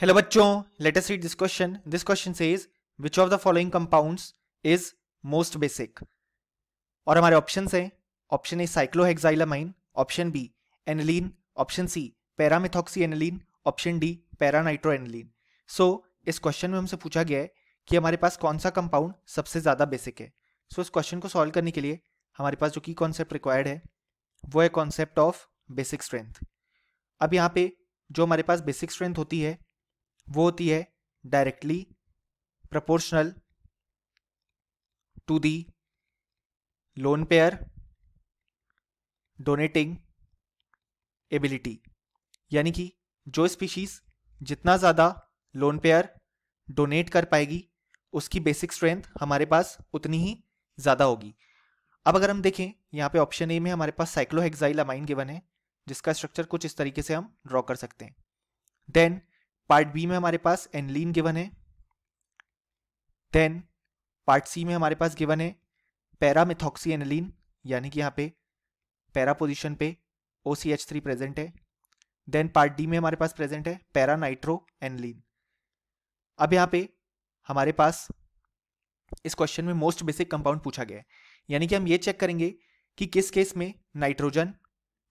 Hello बच्चों, let us read this question. This question says which of the following compounds is most basic. और हमारे options हैं. Option ए cyclohexylamine, option B aniline, option C paramethoxy aniline, option D paranitroaniline. So इस question में हमसे पूछा गया है कि हमारे पास कौन सा कंपाउंड सबसे ज्यादा बेसिक है. सो इस क्वेश्चन को सॉल्व करने के लिए हमारे पास जो की कॉन्सेप्ट रिक्वायर्ड है वो है कॉन्सेप्ट ऑफ बेसिक स्ट्रेंथ. अब यहाँ पे जो हमारे पास बेसिक स्ट्रेंथ होती है वो होती है directly proportional to the lone pair donating ability. यानी कि जो स्पीशीज जितना ज्यादा लोन पेयर डोनेट कर पाएगी उसकी बेसिक स्ट्रेंथ हमारे पास उतनी ही ज्यादा होगी. अब अगर हम देखें यहाँ पे ऑप्शन ए में हमारे पास साइक्लोहेक्साइलामाइन गिवन है जिसका स्ट्रक्चर कुछ इस तरीके से हम ड्रॉ कर सकते हैं. देन पार्ट बी में हमारे पास एनिलीन गिवन है. देन पार्ट सी में हमारे पास गिवन है पैरामिथॉक्सी एनिलीन, यानी कि यहाँ पे पैरा पोजीशन पे OCH3 प्रेजेंट है. देन पार्ट डी में हमारे पास प्रेजेंट है पैरानाइट्रो एनिलीन. अब यहाँ पे हमारे पास इस क्वेश्चन में मोस्ट बेसिक कंपाउंड पूछा गया है, यानी कि हम ये चेक करेंगे कि किस केस में नाइट्रोजन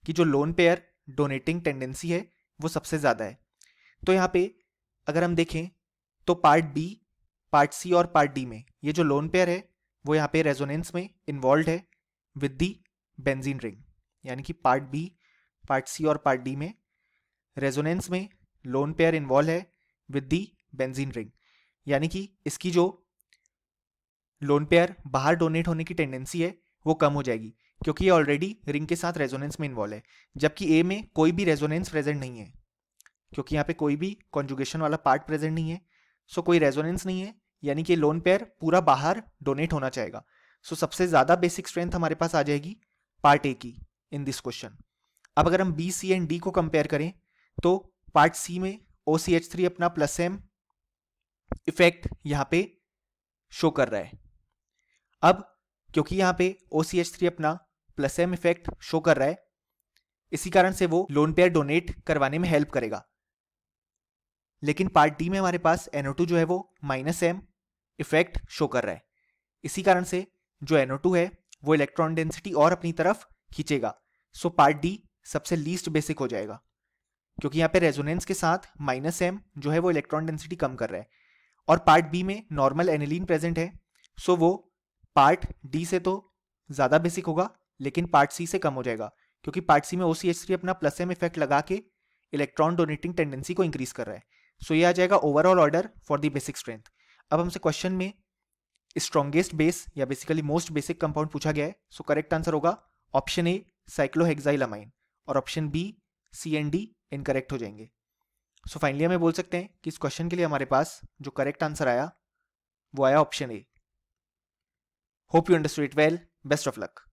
की जो लोन पेयर डोनेटिंग टेंडेंसी है वो सबसे ज्यादा है. तो यहाँ पे अगर हम देखें तो पार्ट बी, पार्ट सी और पार्ट डी में ये जो लोन पेयर है वो यहाँ पे रेजोनेंस में इन्वॉल्व है विद दी बेंजीन रिंग. यानी कि पार्ट बी, पार्ट सी और पार्ट डी में रेजोनेंस में लोन पेयर इन्वॉल्व है विद दी बेंजीन रिंग. यानी कि इसकी जो लोन पेयर बाहर डोनेट होने की टेंडेंसी है वो कम हो जाएगी क्योंकि ये ऑलरेडी रिंग के साथ रेजोनेंस में इन्वॉल्व है. जबकि ए में कोई भी रेजोनेंस प्रेजेंट नहीं है क्योंकि यहाँ पे कोई भी कॉन्जुगेशन वाला पार्ट प्रेजेंट नहीं है. सो कोई रेजोनेंस नहीं है, यानी कि लोन पेयर पूरा बाहर डोनेट होना चाहेगा. सो सबसे ज्यादा बेसिक स्ट्रेंथ हमारे पास आ जाएगी पार्ट ए की इन दिस क्वेश्चन. अब अगर हम बी, सी एंड डी को कंपेयर करें तो पार्ट सी में OCH3 अपना प्लस एम इफेक्ट यहाँ पे शो कर रहा है. अब क्योंकि यहाँ पे OCH3 अपना प्लस एम इफेक्ट शो कर रहा है इसी कारण से वो लोन पेयर डोनेट करवाने में हेल्प करेगा. लेकिन पार्ट डी में हमारे पास NO2 जो है वो माइनस एम इफेक्ट शो कर रहा है. इसी कारण से जो NO2 है वो इलेक्ट्रॉन डेंसिटी और अपनी तरफ खींचेगा. सो पार्ट डी सबसे लीस्ट बेसिक हो जाएगा क्योंकि यहाँ पे रेजोनेंस के साथ माइनस एम जो है वो इलेक्ट्रॉन डेंसिटी कम कर रहा है. और पार्ट बी में नॉर्मल एनिलीन प्रेजेंट है. सो वो पार्ट डी से तो ज्यादा बेसिक होगा लेकिन पार्ट सी से कम हो जाएगा क्योंकि पार्ट सी में OCH3 अपना प्लस एम इफेक्ट लगा के इलेक्ट्रॉन डोनेटिंग टेंडेंसी को इंक्रीज कर रहा है. सो ये आ जाएगा overall order for the basic strength. अब हमसे क्वेश्चन में स्ट्रॉन्गेस्ट बेस या बेसिकली मोस्ट बेसिक कंपाउंड पूछा गया है. सो करेक्ट आंसर होगा ऑप्शन ए साइक्लोहेक्साइलामाइन और option b, c and d incorrect हो जाएंगे. सो फाइनली हमें बोल सकते हैं कि इस क्वेश्चन के लिए हमारे पास जो करेक्ट आंसर आया वो आया option A. Hope you understood it well. Best of luck.